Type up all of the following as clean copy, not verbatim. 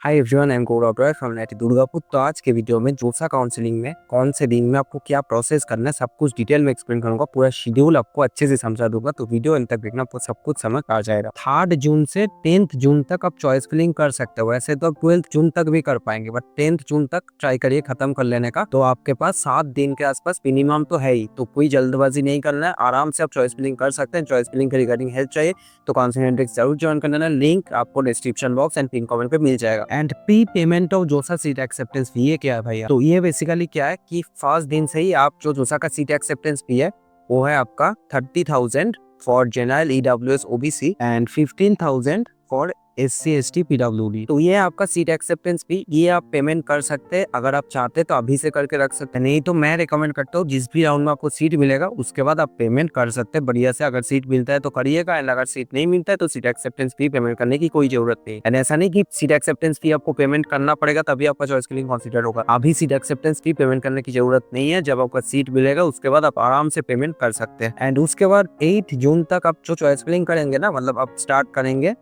Hi everyone, I am Gaurav Roy from net Durgapur. तो आज के वीडियो में जोसा काउंसलिंग में कौन से दिन में आपको क्या प्रोसेस करना है सब कुछ डिटेल में एक्सप्लेन करूंगा। पूरा शेड्यूल आपको अच्छे से समझा दूंगा, तो वीडियो अंत तक देखना, आपको सब कुछ समझ आ जाएगा। 3 जून से 10 जून तक आप चॉइस फिलिंग कर सकते हो। वैसे तो आप 12 जून तक भी कर पाएंगे, बट 10 जून तक ट्राई करिए खत्म कर लेने का। तो आपके पास 7 दिन के आसपास मिनिमम तो है ही, तो कोई जल्दबाजी नहीं करना है। आराम से आप चॉइस फिलिंग कर सकते हैं। चॉइस फिलिंग के रिगार्डिंग हेल्प चाहिए तो काउंसलिंग जरूर ज्वाइन कर लेना। लिंक आपको description box and pin comment पे मिल जाएगा। एंड प्री पेमेंट ऑफ जोसा सीट एक्सेप्टेंस फी, ये क्या है भैया? तो ये बेसिकली क्या है कि फर्स्ट दिन से ही आप जो जोसा का सीट एक्सेप्टेंस फी है वो है आपका 30,000 for general EWS OBC and 15,000 for SC ST PWD। तो ये आपका सीट एक्सेप्टेंस फी, ये आप पेमेंट कर सकते हैं। अगर आप चाहते तो अभी से करके रख सकते हैं, नहीं तो मैं रिकमेंड करता हूँ जिस भी राउंड में आपको सीट मिलेगा उसके बाद आप पेमेंट कर सकते हैं बढ़िया से। अगर सीट मिलता है तो करिएगा, एंड अगर सीट नहीं मिलता है तो सीट एक्सेप्टेंस फी पेमेंट करने की कोई जरूरत नहीं है। ऐसा नहीं कि सीट एक्सेप्टेंस फी आपको पेमेंट करना पड़ेगा तभी आपका चॉइस फिलिंग कंसीडर होगा। अभी सीट एक्सेप्टेंस फी पेमेंट करने की जरूरत नहीं है। जब आपका सीट मिलेगा उसके बाद आप आराम से पेमेंट कर सकते हैं। एंड उसके बाद 8 जून तक आप जो चॉइस फिलिंग करेंगे ना, मतलब आप स्टार्ट करेंगे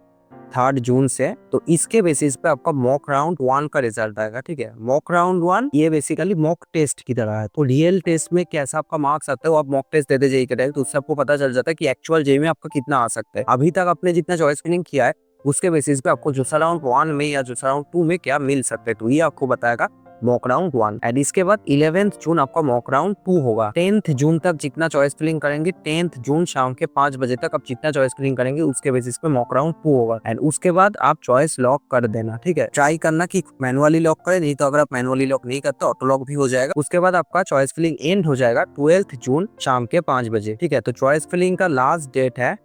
3 जून से, तो इसके बेसिस पे आपका मॉक राउंड 1 का रिजल्ट आएगा। ठीक है, मॉक राउंड 1 ये बेसिकली मॉक टेस्ट की तरह है। तो रियल टेस्ट में कैसा आपका मार्क्स आता है वो आप मॉक टेस्ट देते जाइए करेंगे, तो उससे आपको पता चल जाता है कि एक्चुअल जेई में आपका कितना आ सकता है। अभी तक आपने जितना चॉइस फिलिंग किया है उसके बेसिस पे आपको जो राउंड 1 में या जो राउंड 2 में क्या मिल सकते हैं, तो ये आपको बताएगा मॉक राउंड 1। एंड इसके बाद 11 जून आपका मॉक राउंड 2 होगा। 10 जून तक जितना चॉइस फिलिंग करेंगे, 10 जून शाम के 5 बजे तक आप जितना चॉइस फिलिंग करेंगे उसके बेसिस पे मॉक राउंड 2 होगा। एंड उसके बाद आप चॉइस लॉक कर देना। ठीक है, ट्राई करना कि मैनुअली लॉक करें, नहीं तो अगर आप मैनुअली लॉक नहीं करते ऑटो लॉक भी हो जाएगा। उसके बाद आपका चॉइस फिलिंग एंड हो जाएगा 12 जून शाम के 5 बजे। ठीक है, तो चॉइस फिलिंग का लास्ट डेट है,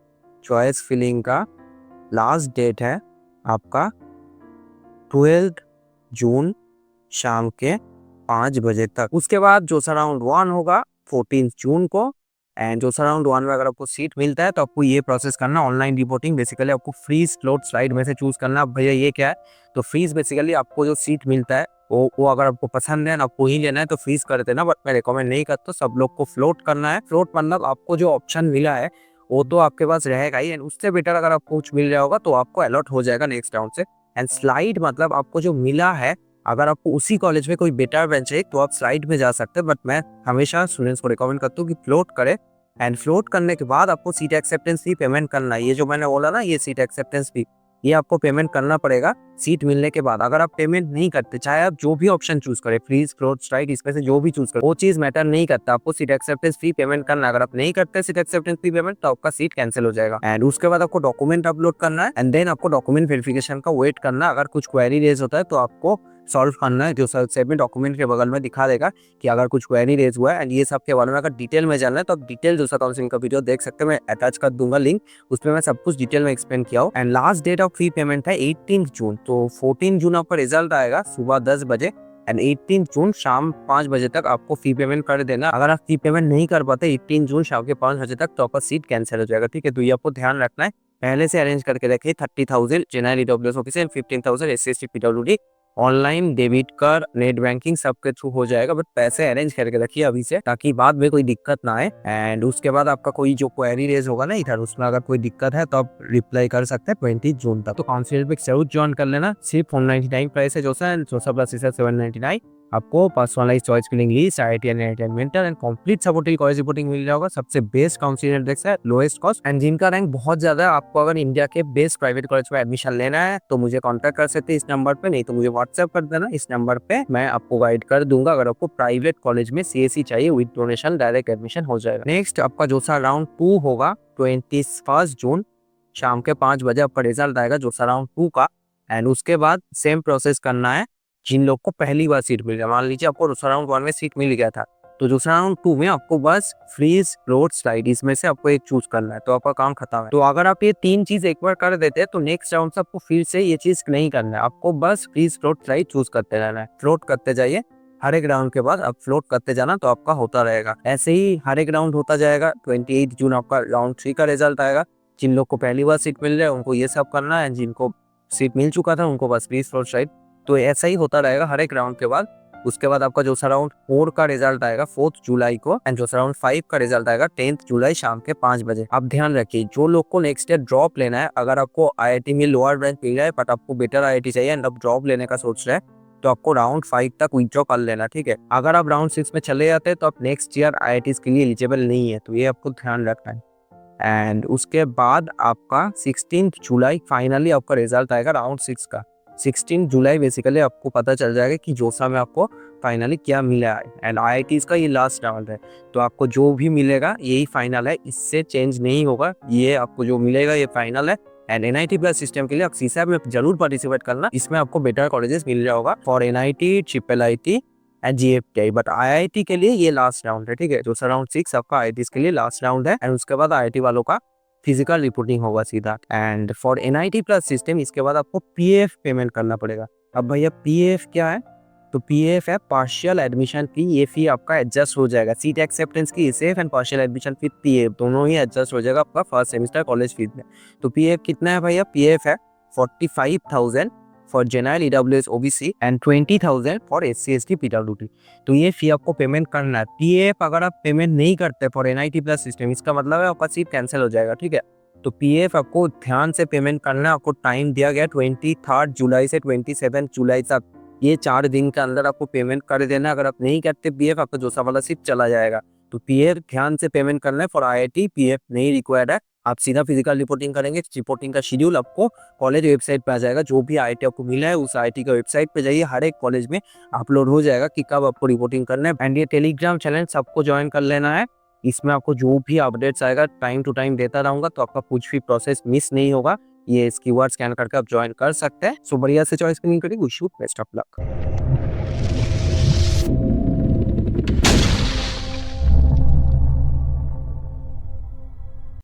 चॉइस फिलिंग का लास्ट डेट है आपका 12 जून शाम के 5 बजे तक। उसके बाद जो सा राउंड 1 होगा 14 जून को। एंड जो सा राउंड 1 में अगर आपको सीट मिलता है तो आपको ये प्रोसेस करना, ऑनलाइन रिपोर्टिंग। बेसिकली आपको फ्रीज स्लॉट स्लाइड में से चूज करना। अब भैया ये क्या है, तो फ्रीज बेसिकली आपको जो सीट मिलता है वो अगर आपको पसंद है ना, आपको ही लेना है तो फ्रीज कर देना, बट मैं रिकमेंड नहीं करता। सब लोग को फ्लोट करना है। फ्लोट मतलब आपको जो ऑप्शन मिला है वो तो आपके पास रहेगा ही, एंड उससे बेटर अगर आपको कुछ मिल रहा होगा तो आपको अलॉट हो जाएगा नेक्स्ट राउंड से। एंड स्लाइड मतलब आपको जो मिला है, अगर आपको उसी कॉलेज में कोई बेटर बेंच है तो आप स्लाइड में जा सकते हैं, बट मैं हमेशा स्टूडेंट्स को रिकमेंड करता हूँ कि फ्लोट करें। एंड फ्लोट करने के बाद आपको सीट एक्सेप्टेंस फी पेमेंट करना है। ये जो मैंने बोला ना, ये सीट एक्सेप्टेंस फी, ये आपको पेमेंट करना पड़ेगा सीट मिलने के बाद। अगर आप पेमेंट नहीं करते, चाहे आप जो भी ऑप्शन चूज करें, फ्रीज फ्लोट स्लाइड, इसमें से जो भी चूज करें, वो चीज मैटर नहीं करता, आपको सीट एक्सेप्टेंस फी पेमेंट करना। अगर आप नहीं करते सीट एक्सेप्टेंस फी पेमेंट तो आपका सीट कैंसिल हो जाएगा। एंड उसके बाद आपको डॉक्यूमेंट अपलोड करना है, एंड देन आपको डॉक्यूमेंट वेरिफिकेशन का वेट करना। अगर कुछ क्वेरी रेज होता है तो आपको सॉल्व करना है, जो सबमिट डॉक्यूमेंट के बगल में दिखा देगा कि अगर कुछ क्वेरी रेज हुआ है। एंड ये सब के बारे में अगर डिटेल में जानना है तो आप डिटेल जो काउंसलिंग का वीडियो देख सकते हैं, मैं अटैच कर दूंगा लिंक, उसमें मैं सब कुछ डिटेल में एक्सप्लेन किया हूँ। And last date of fee payment है 18 जून। तो 14 जून आपका रिजल्ट आएगा सुबह 10 बजे, एंड 18 जून शाम 5 बजे तक आपको फी पेमेंट कर देना। अगर आप फी पेमेंट नहीं कर पाते 18 जून शाम के 5 बजे तक तो आपका सीट कैंसिल हो जाएगा। ठीक है, तो ये आपको ध्यान रखना है, पहले से अरेंज करके रखिए। 30,000 general EWS office and 15,000 SC ST PWD। Online debit card net banking सबके थ्रू हो जाएगा, बट पैसे अरेंज करके रखिए अभी से, ताकि बाद में कोई दिक्कत ना आए। एंड उसके बाद आपका कोई जो क्वेरी रेज होगा ना इधर, उसमें अगर कोई दिक्कत है तो आप रिप्लाई कर सकते हैं 20 जून तक। तो काउंसिल पे जरूर ज्वाइन कर लेना। सिर्फ 199 प्राइस है जोसा प्लस 799। आपको personalise choice filling list, IIT and mentor and complete supportive college reporting मिल जाएगा। सबसे बेस्ट काउंसिलिंग इंडेक्स है, लोएस्ट कॉस्ट, एंड जिनका रैंक बहुत ज्यादा है। आपको अगर इंडिया के बेस्ट प्राइवेट कॉलेज में एडमिशन लेना है तो मुझे कांटेक्ट कर सकते हैं इस नंबर पे, नहीं तो मुझे व्हाट्सएप कर देना। इस नंबर पे मैं आपको गाइड कर दूंगा। अगर आपको प्राइवेट कॉलेज में CSE चाहिए विद डोनेशन, डायरेक्ट एडमिशन हो जाएगा। नेक्स्ट आपका जोसा राउंड 2 होगा 21 जून शाम के 5 बजे आपका रिजल्ट आएगा जोसा राउंड 2 का। एंड उसके बाद सेम प्रोसेस करना है जिन लोग को पहली बार सीट मिल गया। मान लीजिए आपको दूसरा राउंड 1 में सीट मिल गया था, तो दूसरा राउंड 2 में आपको बस फ्रीज फ्लोट स्लाइड इसमें से आपको एक चूज करना है, तो आपका काम खत्म है। तो अगर आप ये 3 चीज एक बार कर देते हैं तो नेक्स्ट राउंड से आपको फिर से ये चीज नहीं करना है। आपको बस फ्रीज फ्लोट स्लाइड चूज करते रहना है, फ्लोट करते जाइए। हर एक राउंड के बाद आप फ्लोट करते जाना तो आपका होता रहेगा। ऐसे ही हर एक राउंड होता जाएगा। 28 जून आपका राउंड 3 का रिजल्ट आएगा। जिन लोग को पहली बार सीट मिल रहा है उनको ये सब करना है, जिनको सीट मिल चुका था उनको बस फ्रीज फ्लोट स्लाइड। तो ऐसा ही होता रहेगा हर एक राउंड के बाद। उसके बाद आपका जो राउंड 4 का रिजल्ट आएगा 4 जुलाई को, एंड जो राउंड 5 का रिजल्ट आएगा 10 जुलाई शाम के 5 बजे। अब ध्यान रखिए, जो लोग को नेक्स्ट ईयर ड्रॉप लेना है, अगर आपको आईआईटी में लोअर रैंक मिल रहा है बट आपको बेटर आईआईटी चाहिए एंड आप ड्रॉप लेने का सोच रहे हैं, तो आपको राउंड 5 तक विथड्रॉ कर लेना, ठीक है। अगर आप राउंड 6 में चले जाते हैं तो आप नेक्स्ट ईयर आईआईटी के लिए एलिजिबल नहीं है, तो ये आपको ध्यान रखना है। एंड उसके बाद आपका 16 जुलाई फाइनली आपका रिजल्ट आएगा राउंड 6 का। 16 जुलाई बेसिकली आपको पता चल जाएगा कि जोसा में आपको फाइनली क्या मिला है, एंड आईआईटीज का ये लास्ट राउंड है, तो आपको जो भी मिलेगा यही फाइनल है, इससे चेंज नहीं होगा। ये आपको जो मिलेगा ये फाइनल है। एंड एनआईटी प्लस सिस्टम के लिए आप सीसैट में जरूर पार्टिसिपेट करना, इसमें आपको बेटर कॉलेजेस मिल जाएगा for NIT, triple IT and GFTI. But IIT के लिए ये लास्ट राउंड है, ठीक है। जो राउंड 6 आपका आईआईटी के लिए लास्ट राउंड है, एंड उसके बाद आईआईटी वालों का फिजिकल रिपोर्टिंग होगा सीधा। And for NIT plus system इसके बाद आपको पीएफ पेमेंट करना पड़ेगा। अब भैया पीएफ क्या है, तो पीएफ है पार्शियल एडमिशन फी। ये फी आपका एडजस्ट हो जाएगा, सीट एक्सेप्टेंस की safe and partial admission fee PF दोनों ही एडजस्ट हो जाएगा आपका फर्स्ट सेमेस्टर कॉलेज फीस में। तो पीएफ कितना है भैया, पीएफ है 45,000 for general EWS OBC and 20,000 for SC ST PWD. तो ये फी आपको पेमेंट करना है। पीएफ अगर आप पेमेंट नहीं करते फॉर एनआईटी प्लस सिस्टम, इसका मतलब है आपका सीट कैंसिल हो जाएगा, ठीक है। तो पीएफ आपको ध्यान से पेमेंट करना है। आपको टाइम दिया गया 23 जुलाई से 27 जुलाई तक, ये 4 दिन के अंदर आपको पेमेंट कर देना। अगर आप नहीं करते पीएफ, आपका जोसा वाला सीट चला जाएगा। तो पीएफ ध्यान से पेमेंट करना है। फॉर आईआईटी पीएफ नहीं रिक्वायर्ड है, आप सीधा फिजिकल रिपोर्टिंग करेंगे। रिपोर्टिंग का शेड्यूल आपको कॉलेज वेबसाइट पे आ जाएगा। जो भी आईआईटी आपको मिला है उस आईआईटी का वेबसाइट पे जाइए, हर एक कॉलेज में अपलोड हो जाएगा कि कब आपको रिपोर्टिंग करना है। एंड ये टेलीग्राम चैनल सबको ज्वाइन कर लेना है, इसमें आपको जो भी अपडेट्स आएगा टाइम टू टाइम देता रहूंगा, तो आपका कुछ भी प्रोसेस मिस नहीं होगा। ये कीवर्ड स्कैन करके आप ज्वाइन कर सकते हैं। सो बढ़िया से चॉइस करिए, wish you best of luck.